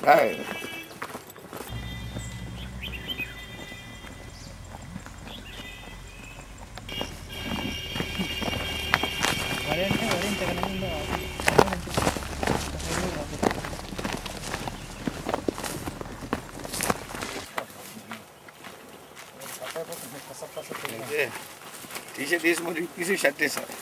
Right. తీసి ముందు తీసి షర్ట్ వేసారు.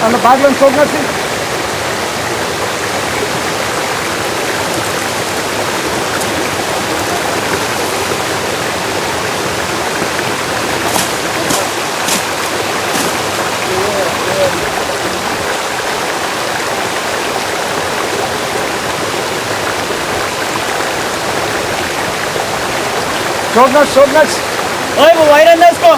அந்த பேக்ரவுண்ட் சோக்னாச்சு शोकनाथ ओए वो वायर अंदर इसको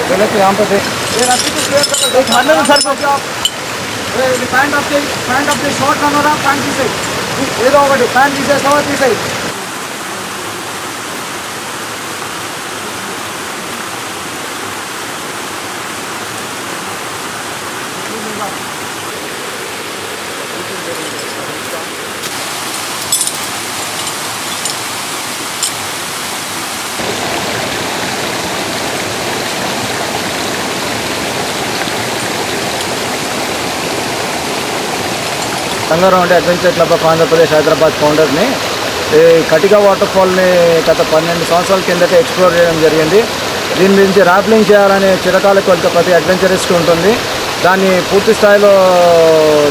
बोले तो यहाँ पे देख ये रास्ते को क्लियर कर देख हाथ में सर को आप pant of the short run रहा पैंट की सही ये दो बड़ी पैंट की सही सवा की सही సంగారావు అంటే adventure club of Andhra Pradesh Hyderabad ఫౌండర్ని ఈ కటిక వాటర్ ఫాల్ని గత 12 సంవత్సరాల కిందట ఎక్స్ప్లోర్ చేయడం జరిగింది. దీని గురించి ర్యాప్లింగ్ చేయాలనే చిరకాల కోరిక ప్రతి అడ్వెంచరిస్ట్ ఉంటుంది. దాన్ని పూర్తి స్థాయిలో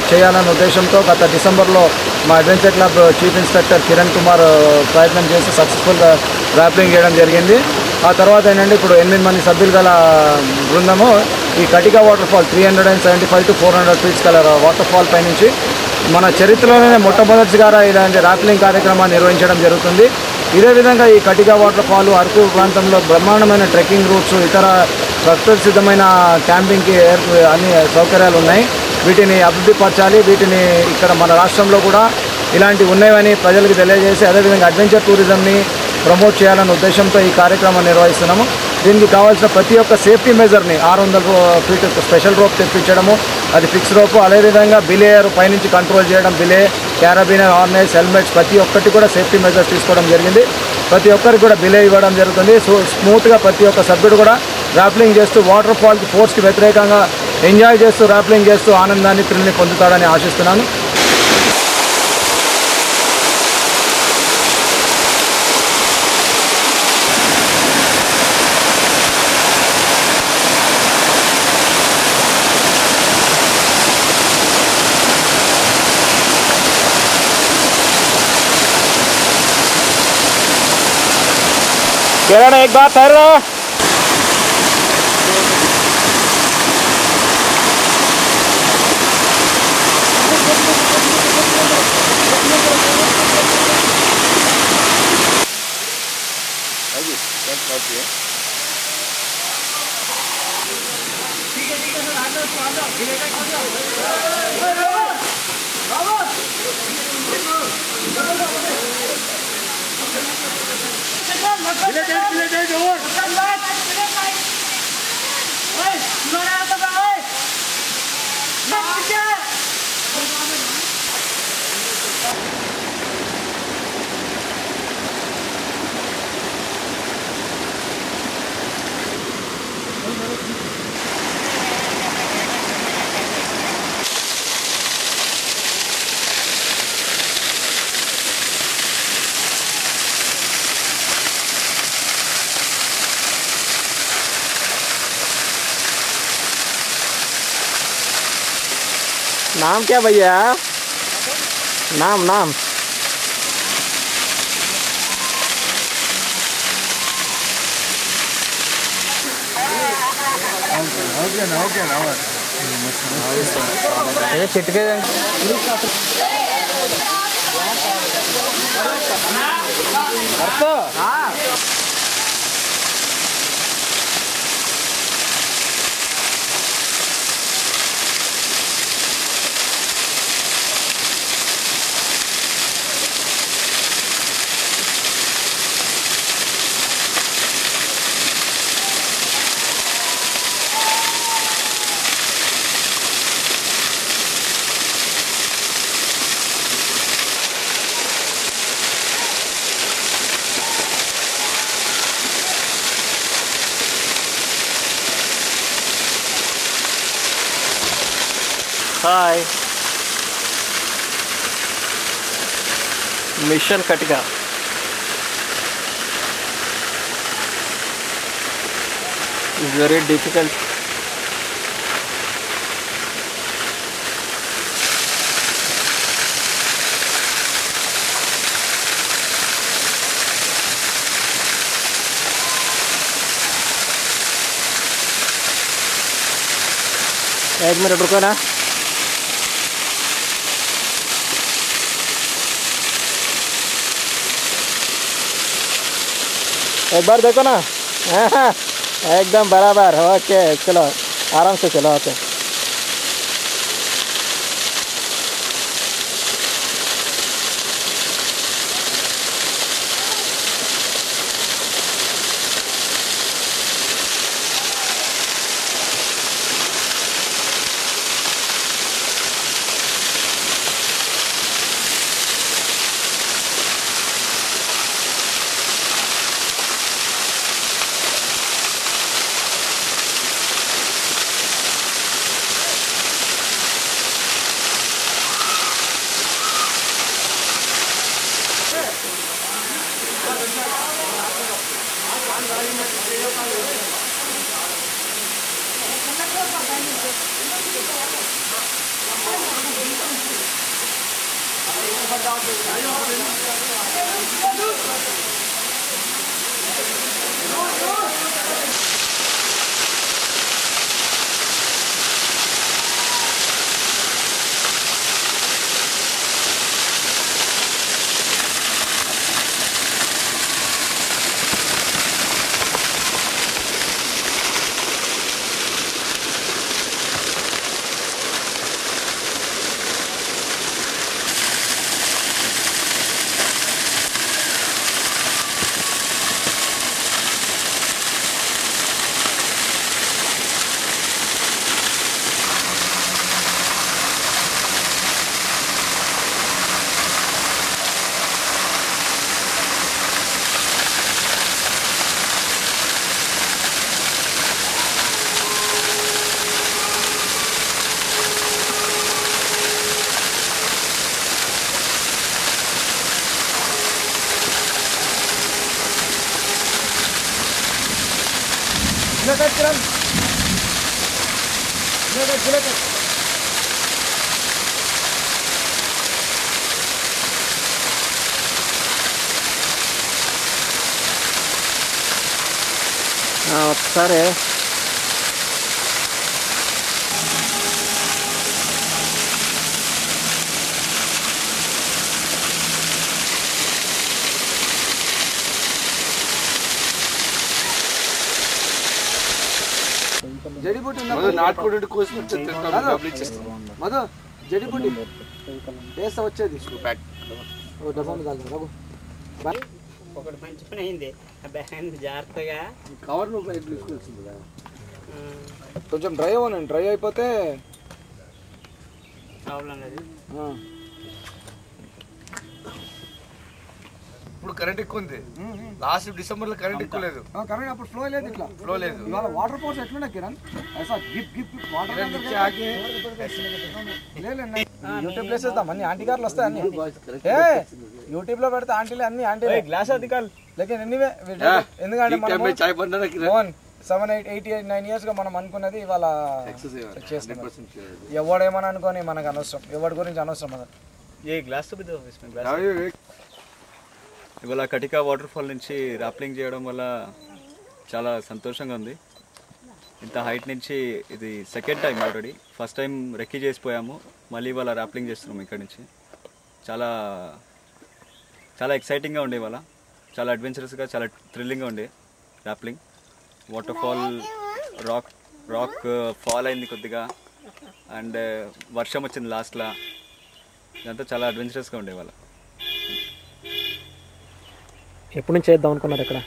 చేయాలనే ఉద్దేశంతో గత డిసెంబర్లో మా adventure club chief inspector Kiran Kumar ప్రయత్నం చేసి సక్సెస్ఫుల్గా ర్యాప్లింగ్ చేయడం జరిగింది. ఆ తర్వాత ఏంటంటే ఇప్పుడు 8 మంది సభ్యులు గల బృందము ఈ Katika water fall 375 to 400 feets గల వాటర్ ఫాల్ పైనుంచి మన చరిత్రలోనే మొట్టమొదటిగా ఇలాంటి ర్యాప్లింగ్ కార్యక్రమాన్ని నిర్వహించడం జరుగుతుంది. ఇదే విధంగా ఈ కటిక వాటర్ ఫాల్ అరకు ప్రాంతంలో బ్రహ్మాండమైన ట్రెక్కింగ్ రూట్స్ ఇతర ప్రకృతి సిద్ధమైన క్యాంపింగ్కి అన్ని సౌకర్యాలు ఉన్నాయి. వీటిని అభివృద్ధి పరచాలి. వీటిని ఇక్కడ మన రాష్ట్రంలో కూడా ఇలాంటివి ఉన్నాయని ప్రజలకు తెలియజేసి అదేవిధంగా అడ్వెంచర్ టూరిజంని ప్రమోట్ చేయాలనే ఉద్దేశంతో ఈ కార్యక్రమం నిర్వహిస్తున్నాము. దీనికి కావాల్సిన ప్రతి ఒక్క సేఫ్టీ మెజర్ని 600 ఫీట్ స్పెషల్ రోప్ తెప్పించడము, అది ఫిక్స్ రోపు, అదేవిధంగా బిలేయర్ పైనుంచి కంట్రోల్ చేయడం, బిలే, క్యారబినర్, హార్నెస్, హెల్మెట్స్ ప్రతి ఒక్కటి కూడా సేఫ్టీ మెజర్స్ తీసుకోవడం జరిగింది. ప్రతి ఒక్కరికి కూడా బిలే ఇవ్వడం జరుగుతుంది. సో స్మూత్గా ప్రతి ఒక్క సభ్యుడు కూడా ర్యాప్లింగ్ చేస్తూ వాటర్ ఫాల్కి ఫోర్స్కి వ్యతిరేకంగా ఎంజాయ్ చేస్తూ ర్యాప్లింగ్ చేస్తూ ఆనందాన్ని థ్రిల్ని పొందుతాడని ఆశిస్తున్నాను. किरण एक बात ठहर रहा नाम क्या भैया? नाम नाम ये चिटके हाय मिशन कटिका very difficult. एक मिनट रुको ना. एक बार देखो ना. एकदम बराबर. ओके चलो आराम से चलो. ओके సరే జడిబుట్టి నాటుకోడి కోసి డబ్బులు ఇచ్చేస్తాం. మధు జడిబుట్టి వేస్తా వచ్చేది ప్యాక్ డబ్బా కాదు ఒకటి మంచి పని అయింది. జాగ్రత్తగా కవర్ తీసుకొచ్చింది కొంచెం డ్రై అవ్వనండి. డ్రై అయిపోతే ప్రాబ్లం లేదు. ఇప్పుడు కరెంట్ ఎక్కువ ఉంది. లాస్ట్ డిసెంబర్ లో కరెంట్ ఎక్కువ లేదు. కరెంట్ అప్పుడు ఫ్లో లేదు. ఇట్లా ఫ్లో లేదు. ఇవాళ వాటర్ ఫోర్స్ ఎట్లున్నా కిరణ్ వాటర్ యూట్యూబ్ లో వేసేద్దాం. అన్ని ఆంటీ కార్లు వస్తాయి. అన్ని యూట్యూబ్ లో పెడితే ఆంటీలు అన్ని ఆంటీ గ్లాస్ అధికారులు లేక ఎందుకంటే 7-8-9 ఇయర్స్గా మనం అనుకున్నది ఇవాళ చేస్తున్నాం. ఎవడేమని అనుకొని మనకు అనవసరం, ఎవరి గురించి అనవసరం మనకు. ఇవాళ కటికా వాటర్ ఫాల్ నుంచి ర్యాప్లింగ్ చేయడం వల్ల చాలా సంతోషంగా ఉంది. ఇంత హైట్ నుంచి ఇది second time, already first time recce చేసిపోయాము, మళ్ళీ ఇవాళ ర్యాప్లింగ్ చేస్తున్నాము ఇక్కడ నుంచి. చాలా చాలా ఎక్సైటింగ్గా ఉండే, ఇవాళ చాలా అడ్వెంచరస్గా, చాలా థ్రిల్లింగ్గా ఉండే rappelling. Water fall rock fall అయింది కొద్దిగా, అండ్ వర్షం వచ్చింది లాస్ట్లో. ఇదంతా చాలా అడ్వెంచరస్గా ఉండే ఇవాళ. ఎప్పటి నుంచి చేద్దాం అనుకున్నారు ఇక్కడ?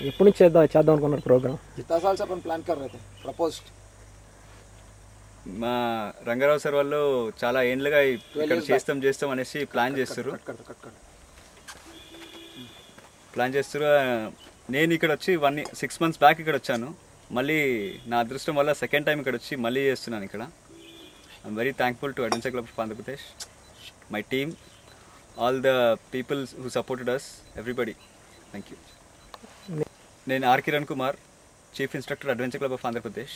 ఎప్పటి నుంచి చేద్దాం అనుకున్నారు ప్రోగ్రామ్? మా రంగారావు సార్ వాళ్ళు చాలా ఏండ్లుగా ఇక్కడ చేస్తాం అనేసి ప్లాన్ చేస్తారు. నేను ఇక్కడ వచ్చి 6 months బ్యాక్ ఇక్కడ వచ్చాను. మళ్ళీ నా అదృష్టం వల్ల సెకండ్ టైం ఇక్కడ వచ్చి మళ్ళీ చేస్తున్నాను ఇక్కడ. I'm very thankful to adventure club of Andhra Pradesh, my team, all the people who supported us, everybody. Thank you. నేను R Kiran Kumar, chief instructor adventure club of Andhra Pradesh.